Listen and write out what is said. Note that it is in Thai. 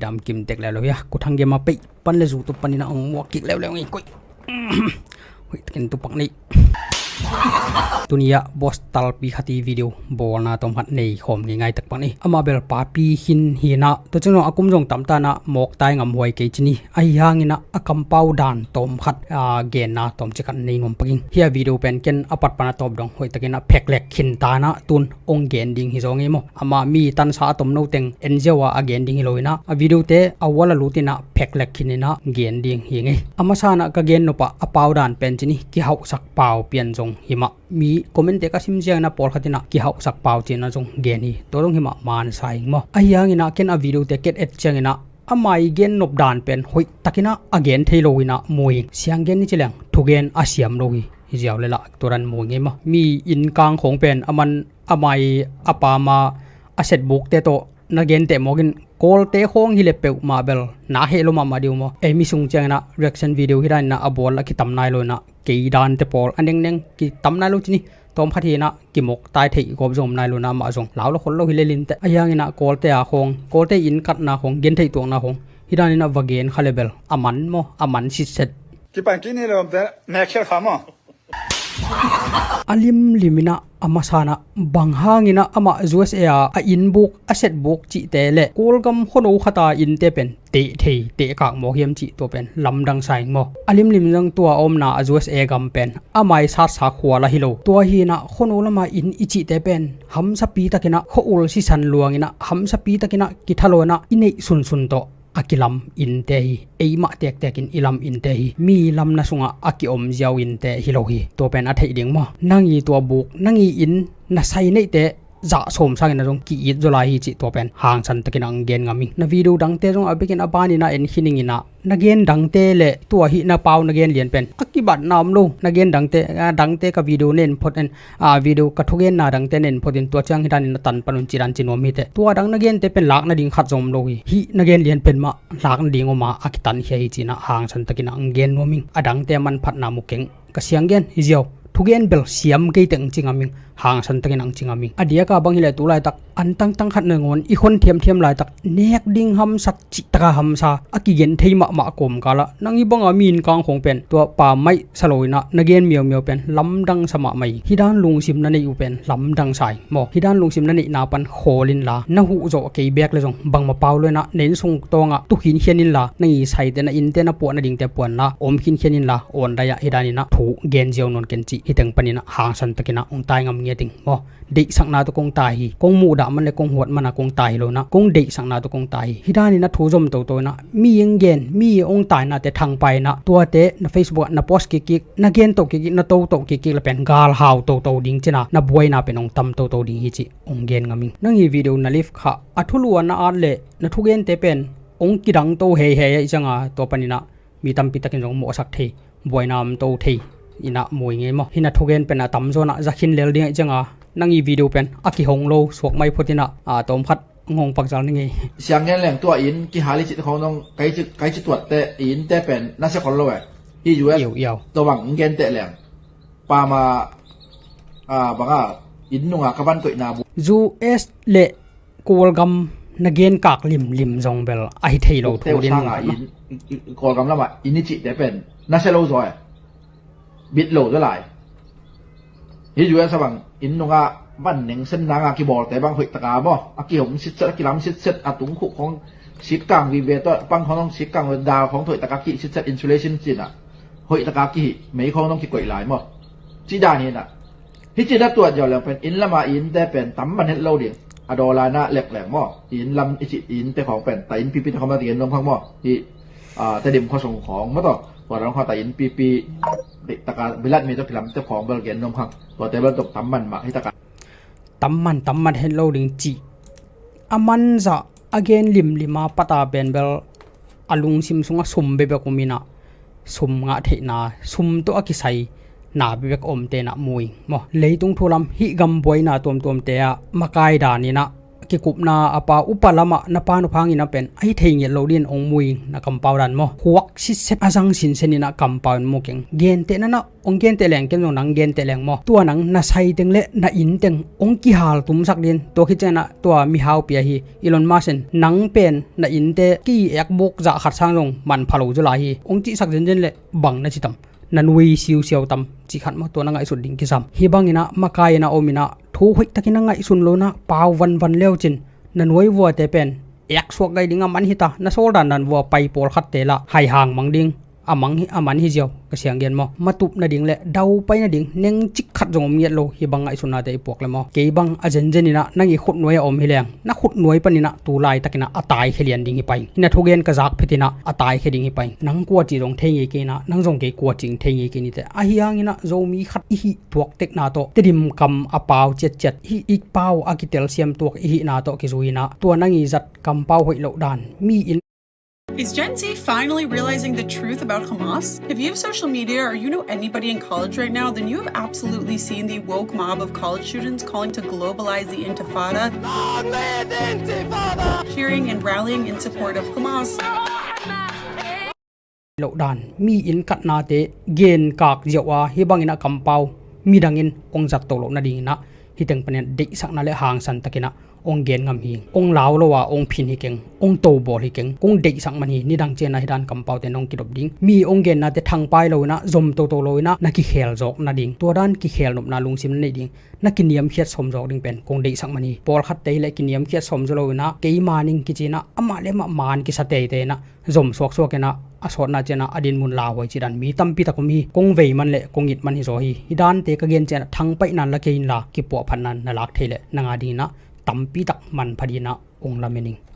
ดำกิมเต็กแล้วเลยอะกูทางเกมมาไปปั้นเลยสู่ตัวปันนี่นะเอาหมวกกิกแล้วไงกูเฮ้ยกินตัวปักนี่ตัวนี้บอสตัลปีขัดวิดีโอบอลนะตอมหัดในคอมง่ายๆตักปังนี่อามาเบลปาปีหินฮีนะตัวจังอากุมจงตำตานะหมอกตายงำหวยเกจินี่ไอ้ยางนี่นะอากัมเป้าดานตอมขัดเกณฑ์นะตอมจะกันในงมปังเฮียวิดีโอเป็นเกณฑ์อปัดปนาตอบดองหวยตะเกนะแพกเล็กขินตานะตุนองเกณฑ์ดิ่งฮิโซงี้มั้งอามามีตันสาตอมโนเต็งเอ็นเจว่าเกณฑ์ดิ่งฮิโลยนะวิดีโอเตะเอาวอลลูตินะแพกเล็กขินนะเกณฑ์ดิ่งฮิไงอามาชานะกเกณฑ์นปะอเป้าดานเป็นจินี่กี่หกสักเป้าเปลี่ยนจงหิมะมีคอมเมนต์เตะก็ซิมเจียงนะปอลขัดนะกี่หกสักเป้าจีนะจงเกณฑ์นี่ตัวตรงหิมะมานใส่มั้งไอ้ยางนี่นะเกณฑ์วิดีโอเตะเกณฑ์เอ็ดเจียงนะอามาอีเกนนบดานเป็นหอยตะกินะอเกนเทโลวินะมวยเสียงเกนนี่เจริญทุเกนอาเซียมโลวิฮิเจียวเลยละตัวรันมวยไงมั้งมีอินกลางของเป็นอามันอามาอาปามาอาเซตบุกเตโตนักเกนเตมอกินโกลเตะของฮิเลเปวมาเบลนาเฮโลมาดิวมั้งเอมิซุงเจงนะเรีแอคชั่นวิดีโอที่ได้นะอบอลละกิตำนายโลนะกีดานเตปอลอันเด้งกิตำนายโลจินี่ตอมพัทีนะกิมกตายเทกบจมนายโลนะมาจงลาวละคนโลฮิเลลินเตอยังนะโกลเตะของโกลเตอินกัดนะของเกนเทตัวนะของฮิดานินะวาเกนคาเลเบลอามันโมอามันสิเซตกิปังกินี่เราแต่แม็กเชลขามั้งอาลิมลิมินะอามาซานะบางฮางินะอามาจูเอสเออาอินบุกอาเซตบุกจิเตเลโกลกัมโคโนขตาอินเตเป็นเตะเทเตะกากโมเฮียมจิตัวเป็นลำดังไซงโมอาลิมลิมจังตัวอมนาจูเอสเอกัมเป็นอาไมซาสาขัวละฮิโลตัวฮีนะโคโนละมาอินอิจิเตเป็นฮัมสปีตะกินะโคอุลซิสันลวงินะฮัมสปีตะกินะกิทาโลนะอินเนซุนโตอากิลัมอินเตฮีเอมาเตกกินอิลัมอินเตฮีมีลำนะสุงะอากิอมเจียวอินเตฮิโลฮีตัวเป็นอาเทเดียงมอนั่งอีตัวบุกนั่งอีอินนะไซเนเตจะสมสังนะจงกีอิดจุลายฮิจิตัวเป็นห่างสันตะกินังเกนงามินะวิดีโอดังเตจงอเบกินอบานินะเอ็นฮินิงินะนักเกนดังเตเลตัวหินะเปานักเกนเลียนเป็นอากิบัดนามโลนักเกนดังเตกับวิดีโอเน้นพอดวิดีโอกระทุกเกนนะดังเตเน้นพอดินตัวจังฮิดานินะตันปนุนจิรันจินวมิเตตัวดังนักเกนเตเป็นหลักนะดิ่งขัดจมโลหินักเกนเลียนเป็นมาหลักนะดิ่งออกมาอากิตันเฮียฮิจินะห่างสันตะกินังเกนวมิงอดังเตมันพัดนามุเก่งกะเสียงเกนฮิเจียวทุกเกนเบลเสียมเกยตึงจิงามิงห่างสันตะกินังจิงามิงอเดียกาบังฮิเลตุลายตักอันตั้งขัดเนืองวนอีคนเทียมลายตักเนกดิ่งหำสัจจิตระหำซาอากิเกนเทมะกลมกาละนังอีบังอามีนกางของเป็นตัวป่าไม้สโลยนะนักเกนเมียวเป็นลำดังสมะไม่ฮิดานลุงซิมนันนี่อยู่เป็นลำดังใส่หมอกฮิดานลุงซิมนันนี่นาปันโคลินลานะหูโจเกยเบกเลยจงบังมาเปาเลยนะเน้นส่งตองะตุหินเขียนินลานี่ใส่เตนะอินเตนะปวดนะดิ่งเตปวนละอมหินเขียนินลาอ่อนได้ยะฮิดานินะถูเกนเจียวนนเกนจิฮิตังปนินะห่างสันตะกินะองตายงำเงียติงหมอเด็กสักนาตัวกงตายกงมูดามันเลยกงหวดมันนะกงตายโลนะกงเด็กสักนาตัวกงตายฮิดานินะถูจมตัวนะมียังเกนมีองตายนะแต่ทางไปนะตัวเตนะ Facebook นะโพสต์กิกนะเกนตกกิกนะโตกิกละเป็นกาลฮาวโตดิ่งจินะนะบวยนะเป็นองตำโตดิ่งฮิจิองเกนงามิงนั่งอีวิดีโอนะลิฟค่ะอัทุลวนนะอาเลนะทุเกนเตเป็นองกิดังโตเฮอีจังอ่ะตัวปนินะมีตำปิตะกินจงโมสักเทบวยนามโตเทอินะมวยไงมั้งฮินะทุเกนเป็นอะตำโซนะจะคินเลลเดียจังอ่ะนั่งอีวิดีโอเป็นอากิฮงโลสวกไม่พอดีนะตอมพัดงงปักจังนี่ไงเสียงเงี้ยแหล่งตัวอินกี่หาลิจิตของน้องไกจิตตรวจแต่อินแต่เป็นน่าจะคนละเว้ยที่อยู่ตัวบังเงี้ยแต่แหล่งปามาบังอินนุ่งกับบ้านตัวนาบุจูเอสเละกูวลกัมนักเกนกากลิมจงเบลไอเทโลทูดินอินกูวลกัมแล้วมาอินนิจิแต่เป็นน่าจะโลซอยบิดโลด้วยหลายที่อยู่สบังอินนุ่งบ้านหนึ่งเส้นนางอากิบอลแต่บางหอยตะกาบ่อากิหงสิอากิลำสิอาตุงขุของสิกังวีเวตัวปังของน้องสิกังดาวของหอยตะกากิสิอินซูเลชันจินอ่ะหอยตะกากิไม่ของน้องกิกวยหลายมั้งจีดานี่น่ะที่จีน่าตัวเดียวแล้วเป็นอินละมาอินแต่เป็นตั้มมันเห็นเราเดียงอดอลานะแหลกมั้งอินลำอินแต่ของเป็นแต่อินปีเขามาเตียนน้องพังมั้งที่แต่เดิมเขาส่งของมาต่อว่าเราเขาแต่อินปีตะกาบิลัดมีตัวกิลำแต่ของเบลเกนน้องพังตัวแต่เบลตกตั้มมันมาให้ตะกาตำมันเห็นเราดิ่งจีอามันจะอเกนลิมาปะตาเป็นเบลอลุงซิมสุงะสุมเบเบกุมินะสุมงะเทนาสุมตัวกิไซนาเบเบกอมเตนะมวยมอเลยตุงทุลำฮิกัมบวยนาตัวมเตะมากายดานี่นะ ki kupna apa upalama na panu phangina pen ai theinge lodin ong muing na compound mo huak si set asang sin senina compound mo keng gen te na ong gen te leng kem nang gen te leng mo tua nang na sai teng le na in teng ong ki hal tum sak din to khi chena tua mi hau pia hi Elon Musk nang pen na in te ki ek bok za khat sang long man phalo jula hi ong chi sak jen le bang na chitam nanui siu siu tam chi khat mo to na ngai sun ding ki sam hi bangina makaina omina thu hoi takina ngai sun lo na paw van leo chin nanoi wo te pen ek suak gai dinga man hita na sol dan nan wo pai pol khat te la hai hang mang ding amang hi aman hi jaw ka siang gen mo matup na ding le dau pai na ding neng chik khat jong miet lo hi bang ngai sunna te pok le mo ke bang ajen jenina nangi khut noi om hi leng na khut noi panina tu lai takina atai khelian ding hi pai ina thogen ka jak phetina atai kheding hi pai nang kwa chi rong thei ke na nang jong ke kwa ching thei ke ni te a hiang ina zo mi khat hi tuak tek na to tedim kam apaw chet hi ik paw akitel siam tuak hi na to ki zuina to nangi zat kam paw hoi lo dan mi in Is Gen Z finally realizing the truth about Hamas? If you have social media or you know anybody in college right now, then you have absolutely seen the woke mob of college students calling to globalize the Intifada, cheering and rallying in support of Hamas. Lo dan mi in kat na te gen kak jawa hi bangina kampau mi dangin ong zat to lo na ding na hiteng panen de sak na le hang san takina ong gen ngam hi ong law lo wa ong phin hi keng ong to bol hi keng ong de sak man hi ni dang chen na hidan kampau te nong kidop ding mi ong gen na te thang pai lo na zom to lo na na ki khel jok na ding to dan ki khel nop na lung sim nei ding na ki niam khiat som jok ding pen kong de sak man hi pol khat te le ki niam khiat som zo lo na ke maning ki china ama le ma man ki sa te na zom sok na asot na chena adin mun la hoi chidan mi tampi takom hi kong vei man le kong it man hi zo hi hidan te ka gen chena thang pai nan la kein la ki po phan nan na lak thele nanga ding na tampi tak man phadina ong la mening